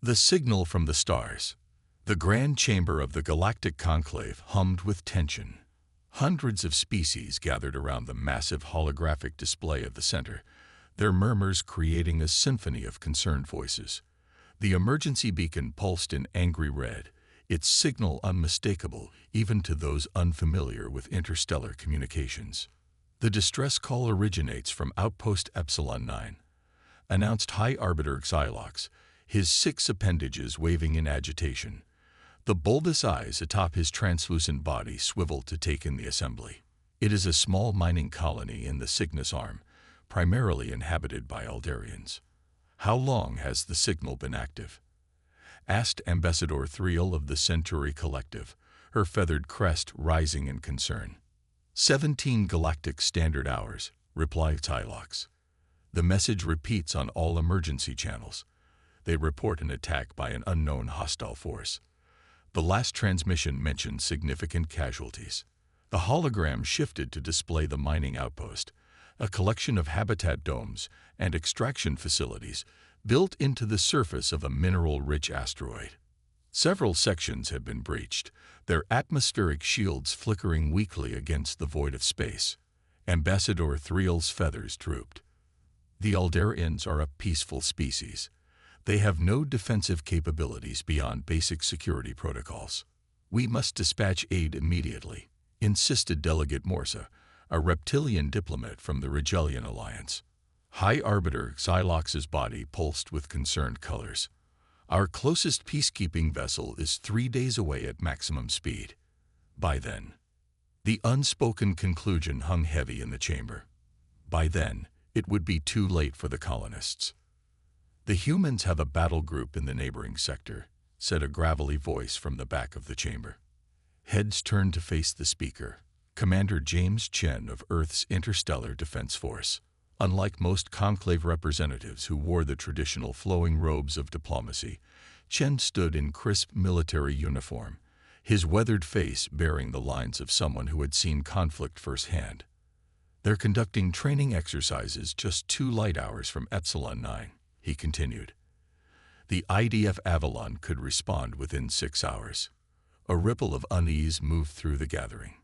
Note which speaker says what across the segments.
Speaker 1: The signal from the stars. The grand chamber of the Galactic Conclave hummed with tension. Hundreds of species gathered around the massive holographic display at the center, their murmurs creating a symphony of concerned voices. The emergency beacon pulsed in angry red, its signal unmistakable even to those unfamiliar with interstellar communications. The distress call originates from Outpost Epsilon 9, announced High Arbiter Xylox, his 6 appendages waving in agitation. The bulbous eyes atop his translucent body swiveled to take in the assembly. It is a small mining colony in the Cygnus Arm, primarily inhabited by Aldarians. How long has the signal been active? Asked Ambassador Thriel of the Centauri Collective, her feathered crest rising in concern. 17 Galactic Standard Hours, replied Xylox. The message repeats on all emergency channels. They report an attack by an unknown hostile force. The last transmission mentioned significant casualties. The hologram shifted to display the mining outpost, a collection of habitat domes and extraction facilities built into the surface of a mineral-rich asteroid. Several sections had been breached, their atmospheric shields flickering weakly against the void of space. Ambassador Thriel's feathers drooped. The Aldarians are a peaceful species. They have no defensive capabilities beyond basic security protocols. We must dispatch aid immediately, insisted Delegate Morsa, a reptilian diplomat from the Rigelian Alliance. High Arbiter Xylox's body pulsed with concerned colors. Our closest peacekeeping vessel is 3 days away at maximum speed. By then. The unspoken conclusion hung heavy in the chamber. By then, it would be too late for the colonists. The humans have a battle group in the neighboring sector, said a gravelly voice from the back of the chamber. Heads turned to face the speaker, Commander James Chen of Earth's Interstellar Defense Force. Unlike most conclave representatives who wore the traditional flowing robes of diplomacy, Chen stood in crisp military uniform, his weathered face bearing the lines of someone who had seen conflict firsthand. They're conducting training exercises just 2 light hours from Epsilon 9, he continued. The IDF Avalon could respond within 6 hours. A ripple of unease moved through the gathering.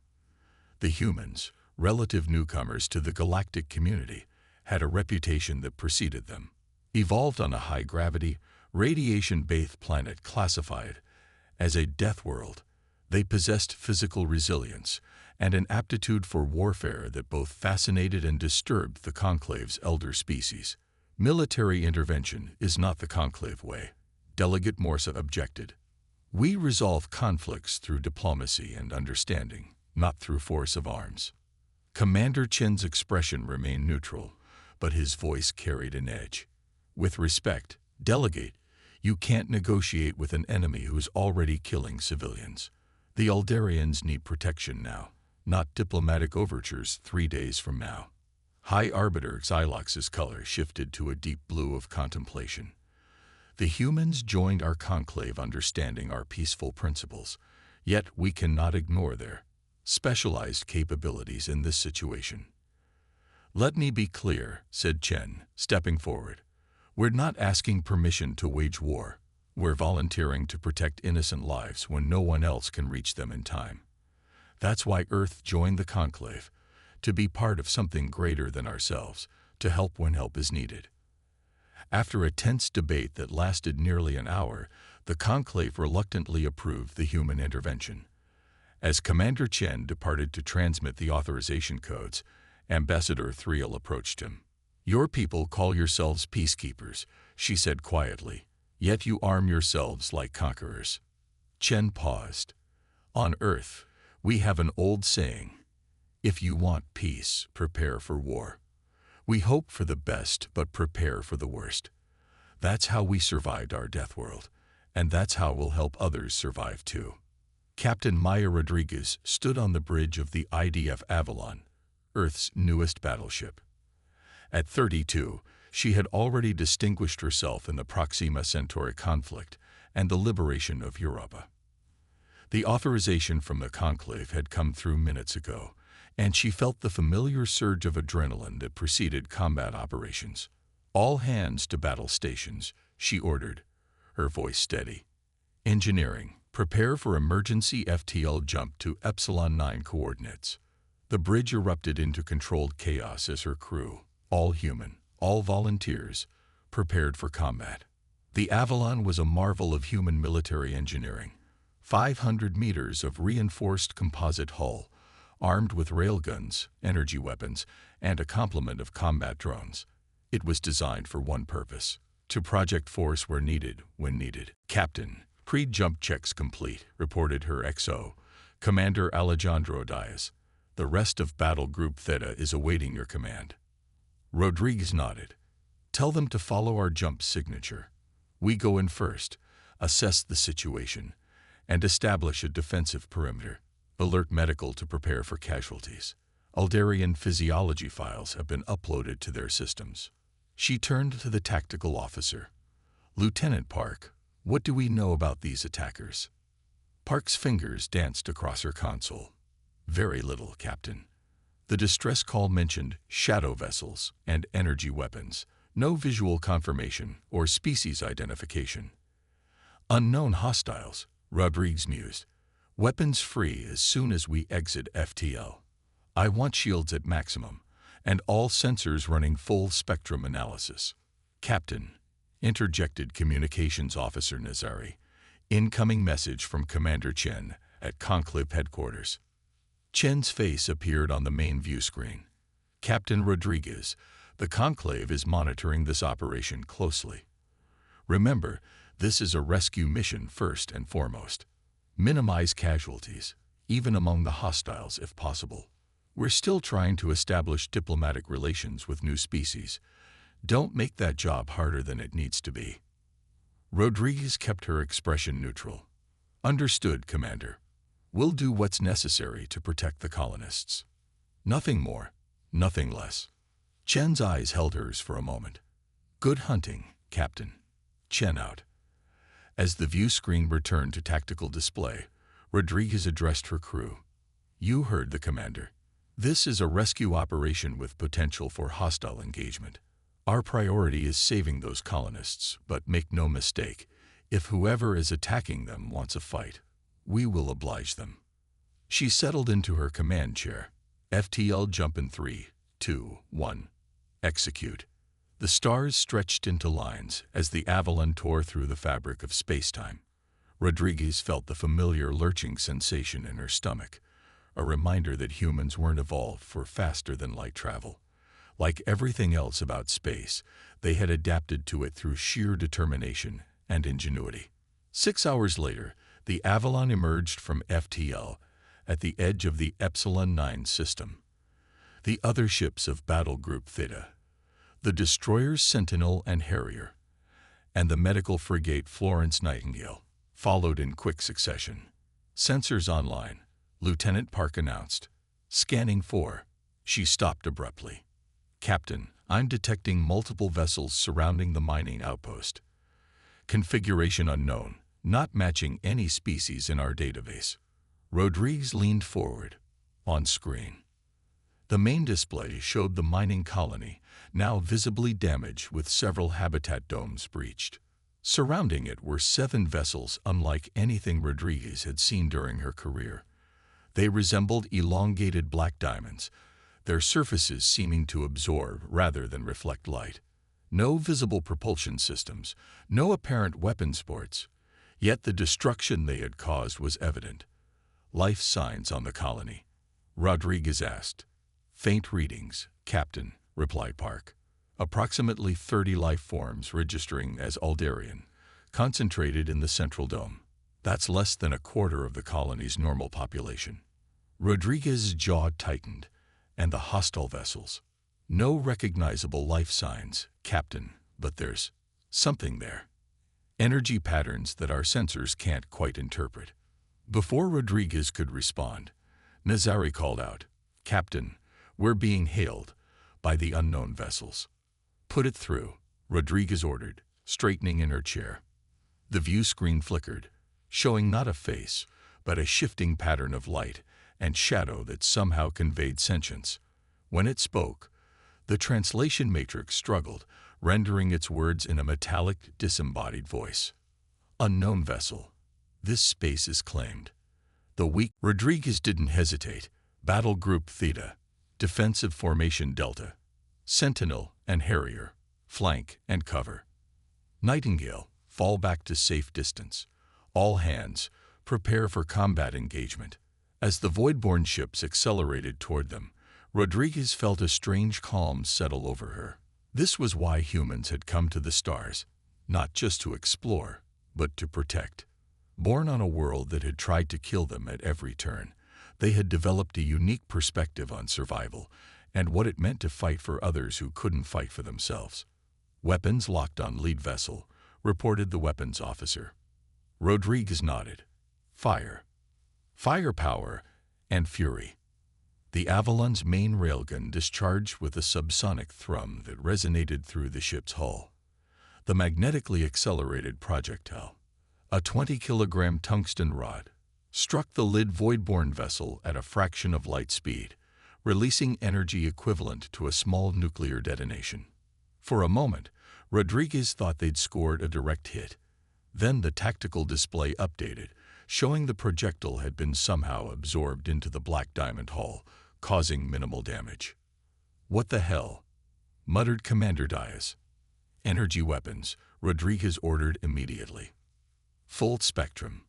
Speaker 1: The humans, relative newcomers to the galactic community, had a reputation that preceded them. Evolved on a high-gravity, radiation-bathed planet classified as a death world, they possessed physical resilience and an aptitude for warfare that both fascinated and disturbed the Conclave's elder species. Military intervention is not the Conclave way, Delegate Morsa objected. We resolve conflicts through diplomacy and understanding, not through force of arms. Commander Chen's expression remained neutral, but his voice carried an edge. With respect, Delegate, you can't negotiate with an enemy who's already killing civilians. The Aldarians need protection now, not diplomatic overtures 3 days from now. High Arbiter Xylox's color shifted to a deep blue of contemplation. The humans joined our conclave understanding our peaceful principles, yet we cannot ignore their specialized capabilities in this situation. Let me be clear, said Chen, stepping forward. We're not asking permission to wage war. We're volunteering to protect innocent lives when no one else can reach them in time. That's why Earth joined the conclave, to be part of something greater than ourselves, to help when help is needed. After a tense debate that lasted nearly an hour, the conclave reluctantly approved the human intervention. As Commander Chen departed to transmit the authorization codes, Ambassador Thriel approached him. Your people call yourselves peacekeepers, she said quietly, yet you arm yourselves like conquerors. Chen paused. On Earth, we have an old saying, if you want peace, prepare for war. We hope for the best, but prepare for the worst. That's how we survived our death world, and that's how we'll help others survive too. Captain Maya Rodriguez stood on the bridge of the IDF Avalon, Earth's newest battleship. At 32, she had already distinguished herself in the Proxima Centauri conflict and the liberation of Europa. The authorization from the conclave had come through minutes ago, and she felt the familiar surge of adrenaline that preceded combat operations. All hands to battle stations, she ordered, her voice steady. Engineering, prepare for emergency FTL jump to Epsilon 9 coordinates. The bridge erupted into controlled chaos as her crew, all human, all volunteers, prepared for combat. The Avalon was a marvel of human military engineering. 500 meters of reinforced composite hull, armed with railguns, energy weapons, and a complement of combat drones. It was designed for one purpose: to project force where needed, when needed. Captain, pre-jump checks complete, reported her XO, Commander Alejandro Diaz. The rest of Battle Group Theta is awaiting your command. Rodriguez nodded. Tell them to follow our jump signature. We go in first, assess the situation, and establish a defensive perimeter. Alert medical to prepare for casualties. Aldarian physiology files have been uploaded to their systems. She turned to the tactical officer. Lieutenant Park, what do we know about these attackers? Park's fingers danced across her console. Very little, Captain. The distress call mentioned shadow vessels and energy weapons. No visual confirmation or species identification. Unknown hostiles, Rodriguez mused. Weapons free as soon as we exit FTL. I want shields at maximum, and all sensors running full spectrum analysis. Captain, interjected Communications Officer Nazari. Incoming message from Commander Chen at Conclave headquarters. Chen's face appeared on the main view screen. Captain Rodriguez, the Conclave is monitoring this operation closely. Remember, this is a rescue mission first and foremost. Minimize casualties, even among the hostiles if possible. We're still trying to establish diplomatic relations with new species. Don't make that job harder than it needs to be. Rodriguez kept her expression neutral. Understood, Commander. We'll do what's necessary to protect the colonists. Nothing more, nothing less. Chen's eyes held hers for a moment. Good hunting, Captain. Chen out. As the view screen returned to tactical display, Rodriguez addressed her crew. You heard the commander. This is a rescue operation with potential for hostile engagement. Our priority is saving those colonists, but make no mistake, if whoever is attacking them wants a fight, we will oblige them. She settled into her command chair. FTL jump in 3, 2, 1. Execute. The stars stretched into lines as the Avalon tore through the fabric of space-time. Rodriguez felt the familiar lurching sensation in her stomach, a reminder that humans weren't evolved for faster-than-light travel. Like everything else about space, they had adapted to it through sheer determination and ingenuity. 6 hours later, the Avalon emerged from FTL at the edge of the Epsilon 9 system. The other ships of Battle Group Theta, the destroyers Sentinel and Harrier, and the medical frigate Florence Nightingale, followed in quick succession. Sensors online, Lieutenant Park announced. Scanning for. She stopped abruptly. Captain, I'm detecting multiple vessels surrounding the mining outpost. Configuration unknown, not matching any species in our database. Rodriguez leaned forward. On screen. The main display showed the mining colony, now visibly damaged with several habitat domes breached. Surrounding it were 7 vessels unlike anything Rodriguez had seen during her career. They resembled elongated black diamonds, their surfaces seeming to absorb rather than reflect light. No visible propulsion systems, no apparent weapons ports, yet the destruction they had caused was evident. Life signs on the colony. Rodriguez asked. Faint readings, Captain, replied Park. Approximately 30 life forms registering as Aldarian, concentrated in the central dome. That's less than a quarter of the colony's normal population. Rodriguez's jaw tightened, and the hostile vessels. No recognizable life signs, Captain, but there's something there. Energy patterns that our sensors can't quite interpret. Before Rodriguez could respond, Nazari called out, Captain, we're being hailed by the unknown vessels. Put it through, Rodriguez ordered, straightening in her chair. The view screen flickered, showing not a face, but a shifting pattern of light and shadow that somehow conveyed sentience. When it spoke, the translation matrix struggled, rendering its words in a metallic, disembodied voice. Unknown vessel. This space is claimed. The weak Rodriguez didn't hesitate. Battle Group Theta, Defensive Formation Delta, Sentinel and Harrier, flank and cover. Nightingale, fall back to safe distance. All hands, prepare for combat engagement. As the Voidborn ships accelerated toward them, Rodriguez felt a strange calm settle over her. This was why humans had come to the stars, not just to explore, but to protect. Born on a world that had tried to kill them at every turn, they had developed a unique perspective on survival and what it meant to fight for others who couldn't fight for themselves. Weapons locked on lead vessel, reported the weapons officer. Rodriguez nodded. Fire. Firepower and fury. The Avalon's main railgun discharged with a subsonic thrum that resonated through the ship's hull. The magnetically accelerated projectile, a 20-kilogram tungsten rod, struck the lid Voidborn vessel at a fraction of light speed, releasing energy equivalent to a small nuclear detonation. For a moment, Rodriguez thought they'd scored a direct hit. Then the tactical display updated, showing the projectile had been somehow absorbed into the black diamond hull, causing minimal damage. "What the hell?" muttered Commander Diaz. "Energy weapons," Rodriguez ordered immediately. "Full spectrum.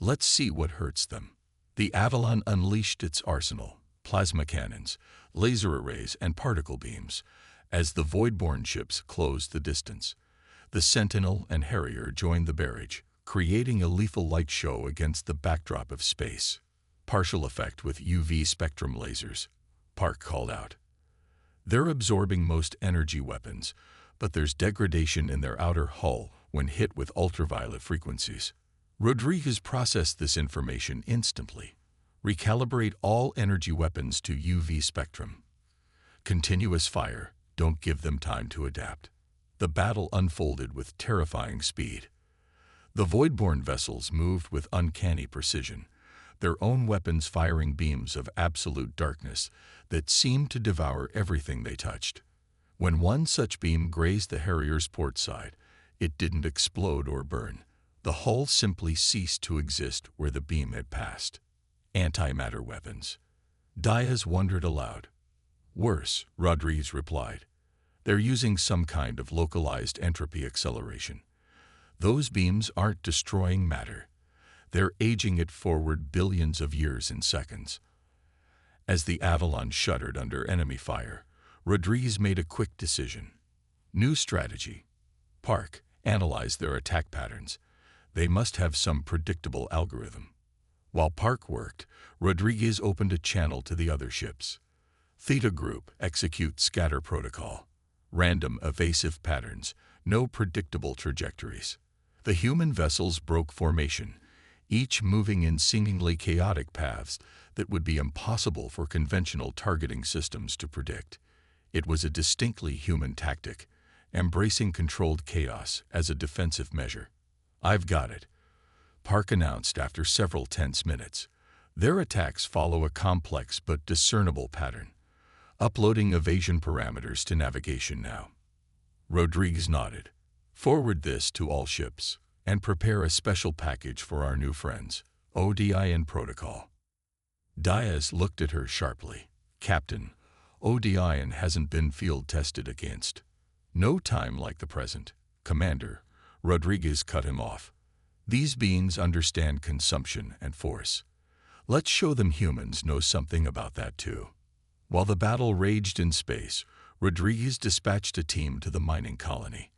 Speaker 1: Let's see what hurts them." The Avalon unleashed its arsenal, plasma cannons, laser arrays, and particle beams, as the Voidborn ships closed the distance. The Sentinel and Harrier joined the barrage, creating a lethal light show against the backdrop of space. "Partial effect with UV spectrum lasers," Park called out. "They're absorbing most energy weapons, but there's degradation in their outer hull when hit with ultraviolet frequencies." Rodriguez processed this information instantly. "Recalibrate all energy weapons to UV spectrum. Continuous fire, don't give them time to adapt." The battle unfolded with terrifying speed. The Voidborn vessels moved with uncanny precision, their own weapons firing beams of absolute darkness that seemed to devour everything they touched. When one such beam grazed the Harrier's port side, it didn't explode or burn. The hull simply ceased to exist where the beam had passed. "Antimatter weapons." Diaz wondered aloud. "Worse," Rodriguez replied. "They're using some kind of localized entropy acceleration. Those beams aren't destroying matter. They're aging it forward billions of years in seconds." As the Avalon shuddered under enemy fire, Rodriguez made a quick decision. New strategy. Park, analyze their attack patterns. They must have some predictable algorithm. While Park worked, Rodriguez opened a channel to the other ships. Theta Group, execute scatter protocol. Random evasive patterns, no predictable trajectories. The human vessels broke formation, each moving in seemingly chaotic paths that would be impossible for conventional targeting systems to predict. It was a distinctly human tactic, embracing controlled chaos as a defensive measure. "I've got it," Park announced after several tense minutes. Their attacks follow a complex but discernible pattern. Uploading evasion parameters to navigation now. Rodriguez nodded. "Forward this to all ships, and prepare a special package for our new friends, ODIN protocol." Diaz looked at her sharply. "Captain, ODIN hasn't been field tested against." "No time like the present, Commander," Rodriguez cut him off. "These beings understand consumption and force. Let's show them humans know something about that too." While the battle raged in space, Rodriguez dispatched a team to the mining colony.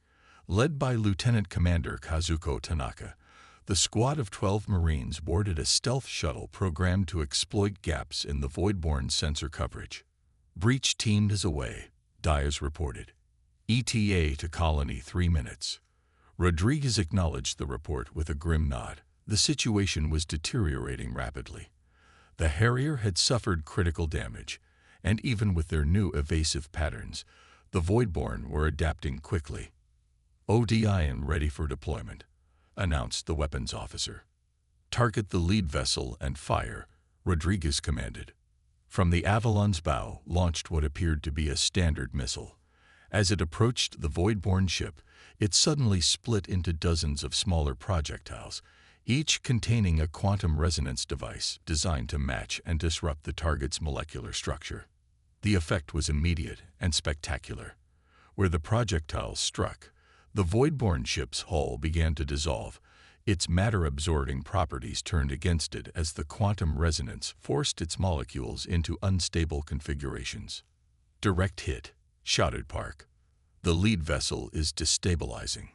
Speaker 1: Led by Lieutenant Commander Kazuko Tanaka, the squad of 12 Marines boarded a stealth shuttle programmed to exploit gaps in the Voidborn sensor coverage. "Breach team is away," Diaz reported. "ETA to colony 3 minutes. Rodriguez acknowledged the report with a grim nod. The situation was deteriorating rapidly. The Harrier had suffered critical damage, and even with their new evasive patterns, the Voidborn were adapting quickly. "ODIN ready for deployment," announced the weapons officer. "Target the lead vessel and fire," Rodriguez commanded. From the Avalon's bow launched what appeared to be a standard missile. As it approached the void-borne ship, it suddenly split into dozens of smaller projectiles, each containing a quantum resonance device designed to match and disrupt the target's molecular structure. The effect was immediate and spectacular. Where the projectiles struck, the void-borne ship's hull began to dissolve. Its matter-absorbing properties turned against it as the quantum resonance forced its molecules into unstable configurations. "Direct hit," shouted Park. "The lead vessel is destabilizing."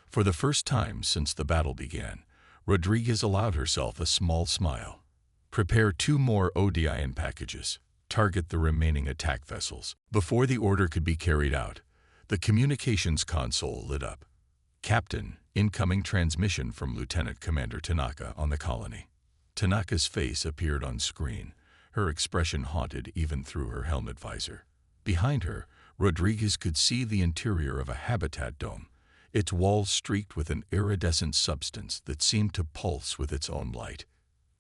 Speaker 1: For the first time since the battle began, Rodriguez allowed herself a small smile. "Prepare 2 more ODIN packages. Target the remaining attack vessels." Before the order could be carried out, the communications console lit up. "Captain, incoming transmission from Lieutenant Commander Tanaka on the colony." Tanaka's face appeared on screen, her expression haunted even through her helmet visor. Behind her, Rodriguez could see the interior of a habitat dome, its walls streaked with an iridescent substance that seemed to pulse with its own light.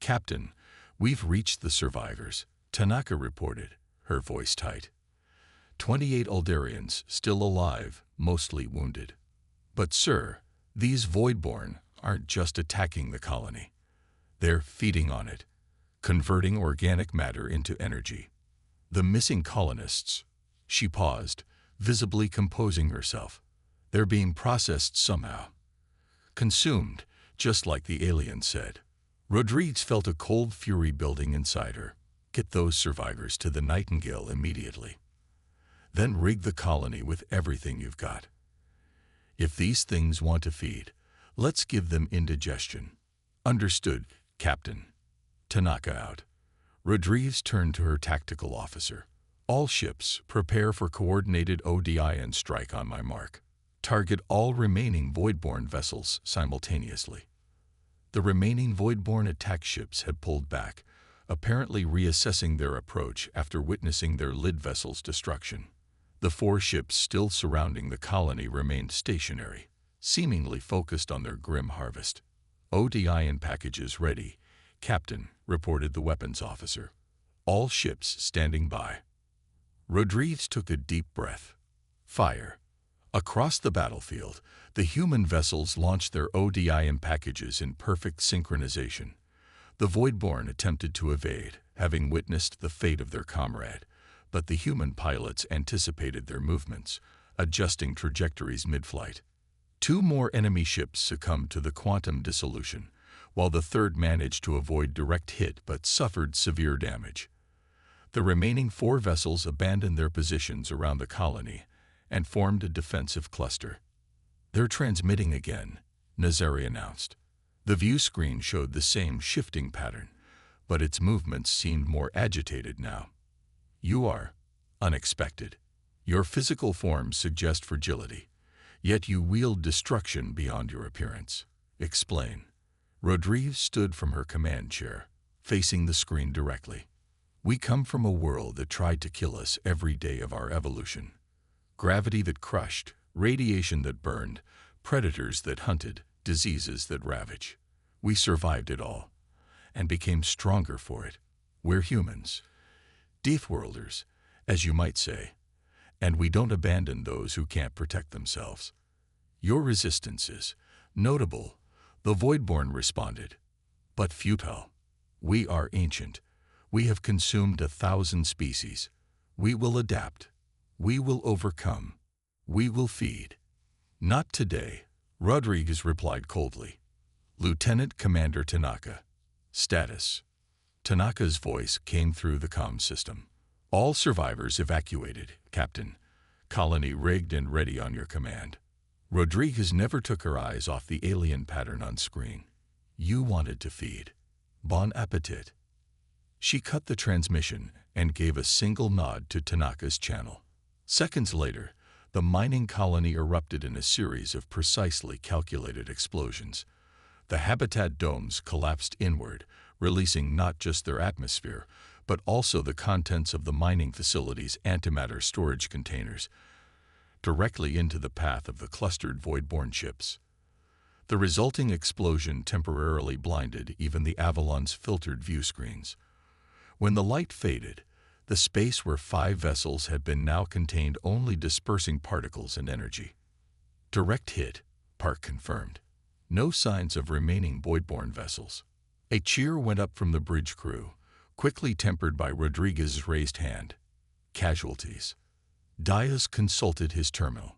Speaker 1: "Captain, we've reached the survivors," Tanaka reported, her voice tight. 28 Aldarians still alive, mostly wounded. "But sir, these Voidborn aren't just attacking the colony. They're feeding on it, converting organic matter into energy. The missing colonists," she paused, visibly composing herself, "they're being processed somehow. Consumed, just like the alien said." Rodriguez felt a cold fury building inside her. "Get those survivors to the Nightingale immediately. Then rig the colony with everything you've got. If these things want to feed, let's give them indigestion." "Understood, Captain." Tanaka out. Rodriguez turned to her tactical officer. "All ships, prepare for coordinated ODIN strike on my mark. Target all remaining Voidborn vessels simultaneously." The remaining Voidborn attack ships had pulled back, apparently reassessing their approach after witnessing their lead vessel's destruction. The 4 ships still surrounding the colony remained stationary, seemingly focused on their grim harvest. "ODIN packages ready, Captain," reported the weapons officer. "All ships standing by." Rodriguez took a deep breath. Fire. Across the battlefield, the human vessels launched their ODIN packages in perfect synchronization. The Voidborn attempted to evade, having witnessed the fate of their comrade, but the human pilots anticipated their movements, adjusting trajectories mid-flight. 2 more enemy ships succumbed to the quantum dissolution, while the third managed to avoid direct hit but suffered severe damage. The remaining 4 vessels abandoned their positions around the colony and formed a defensive cluster. "They're transmitting again," Nazari announced. The view screen showed the same shifting pattern, but its movements seemed more agitated now. "You are unexpected. Your physical forms suggest fragility, yet you wield destruction beyond your appearance. Explain." Rodriguez stood from her command chair, facing the screen directly. "We come from a world that tried to kill us every day of our evolution. Gravity that crushed, radiation that burned, predators that hunted, diseases that ravage. We survived it all, and became stronger for it. We're humans. Deep-worlders, as you might say, and we don't abandon those who can't protect themselves. Your resistance is notable," the Voidborn responded, "but futile. We are ancient. We have consumed 1,000 species. We will adapt. We will overcome. We will feed." "Not today," Rodriguez replied coldly. "Lieutenant Commander Tanaka. Status." Tanaka's voice came through the comm system. "All survivors evacuated, Captain. Colony rigged and ready on your command." Rodriguez never took her eyes off the alien pattern on screen. "You wanted to feed. Bon appetit." She cut the transmission and gave a single nod to Tanaka's channel. Seconds later, the mining colony erupted in a series of precisely calculated explosions. The habitat domes collapsed inward, releasing not just their atmosphere, but also the contents of the mining facility's antimatter storage containers, directly into the path of the clustered Voidborn ships. The resulting explosion temporarily blinded even the Avalon's filtered view screens. When the light faded, The space where 5 vessels had been now contained only dispersing particles and energy. Direct hit, Park confirmed. No signs of remaining voidborne vessels. A cheer went up from the bridge crew, quickly tempered by Rodriguez's raised hand. Casualties. Diaz consulted his terminal.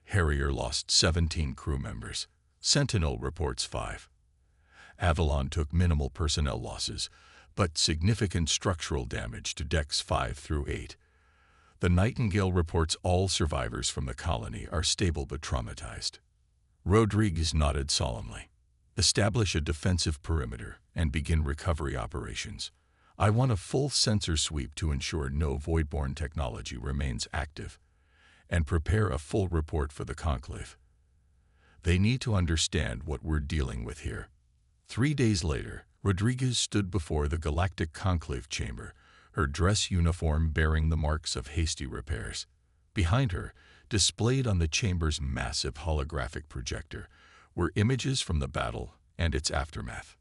Speaker 1: Harrier lost 17 crew members. Sentinel reports 5. Avalon took minimal personnel losses, but significant structural damage to decks 5 through 8. The Nightingale reports all survivors from the colony are stable but traumatized. Rodriguez nodded solemnly. Establish a defensive perimeter and begin recovery operations. I want a full sensor sweep to ensure no voidborne technology remains active, and prepare a full report for the Conclave. They need to understand what we're dealing with here. 3 days later, Rodriguez stood before the Galactic Conclave chamber, her dress uniform bearing the marks of hasty repairs. Behind her, displayed on the chamber's massive holographic projector, were images from the battle and its aftermath.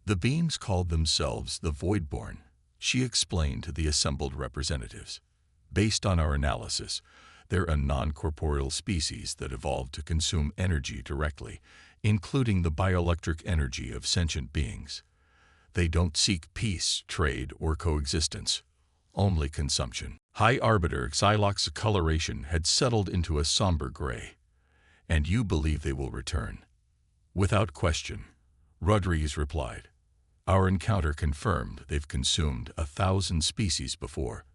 Speaker 1: The beings called themselves the Voidborn, she explained to the assembled representatives. Based on our analysis, they're a non-corporeal species that evolved to consume energy directly, including the bioelectric energy of sentient beings. They don't seek peace, trade, or coexistence, only consumption. High Arbiter Xylox's coloration had settled into a somber gray. And you believe they will return? Without question, Rodriguez replied. Our encounter confirmed they've consumed 1,000 species before.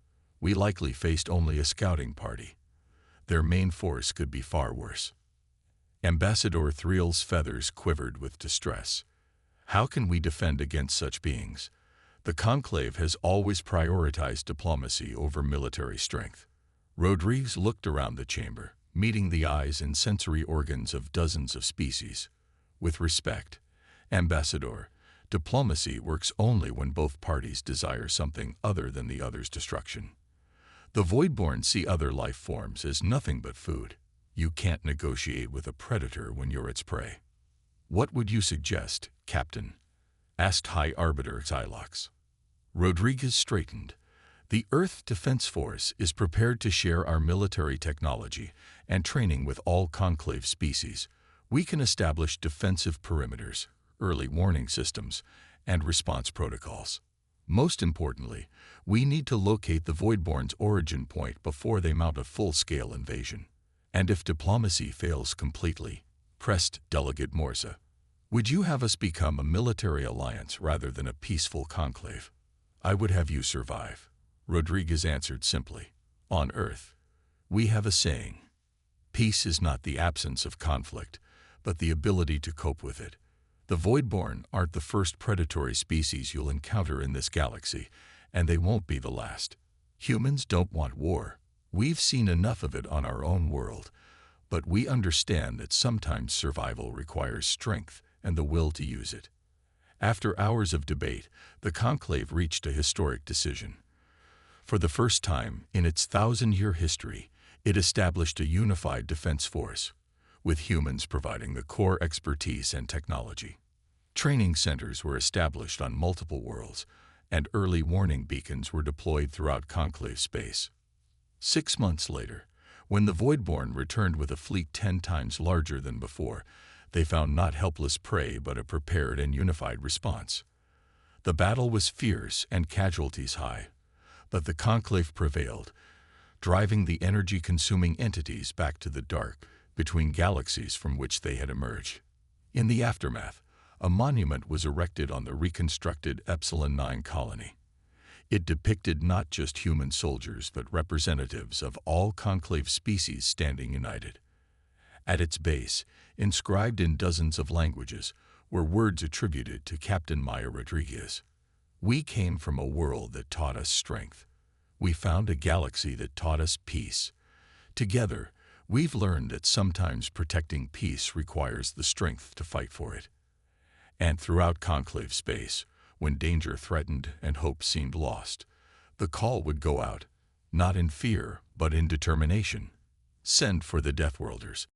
Speaker 1: We likely faced only a scouting party. Their main force could be far worse. Ambassador Thriel's feathers quivered with distress. How can we defend against such beings? The Conclave has always prioritized diplomacy over military strength. Rodriguez looked around the chamber, meeting the eyes and sensory organs of dozens of species. With respect, Ambassador, diplomacy works only when both parties desire something other than the other's destruction. The Voidborn see other life forms as nothing but food. You can't negotiate with a predator when you're its prey. What would you suggest, Captain? Asked High Arbiter Xylox. Rodriguez straightened. The Earth Defense Force is prepared to share our military technology and training with all Conclave species. We can establish defensive perimeters, early warning systems, and response protocols. Most importantly, we need to locate the Voidborn's origin point before they mount a full-scale invasion. And if diplomacy fails completely, pressed Delegate Morsa, would you have us become a military alliance rather than a peaceful conclave? I would have you survive, Rodriguez answered simply. On Earth, we have a saying. Peace is not the absence of conflict, but the ability to cope with it. The Voidborn aren't the first predatory species you'll encounter in this galaxy, and they won't be the last. Humans don't want war. We've seen enough of it on our own world, but we understand that sometimes survival requires strength and the will to use it. After hours of debate, the Conclave reached a historic decision. For the first time in its 1,000-year history, it established a unified defense force, with humans providing the core expertise and technology. Training centers were established on multiple worlds, and early warning beacons were deployed throughout Conclave space. 6 months later, when the Voidborn returned with a fleet 10 times larger than before, they found not helpless prey but a prepared and unified response. The battle was fierce and casualties high, but the Conclave prevailed, driving the energy-consuming entities back to the dark between galaxies from which they had emerged. In the aftermath, a monument was erected on the reconstructed Epsilon 9 colony. It depicted not just human soldiers but representatives of all Conclave species standing united. At its base, inscribed in dozens of languages, were words attributed to Captain Maya Rodriguez. We came from a world that taught us strength. We found a galaxy that taught us peace. Together, we've learned that sometimes protecting peace requires the strength to fight for it. And throughout Conclave space, when danger threatened and hope seemed lost, the call would go out, not in fear, but in determination. Send for the Deathworlders.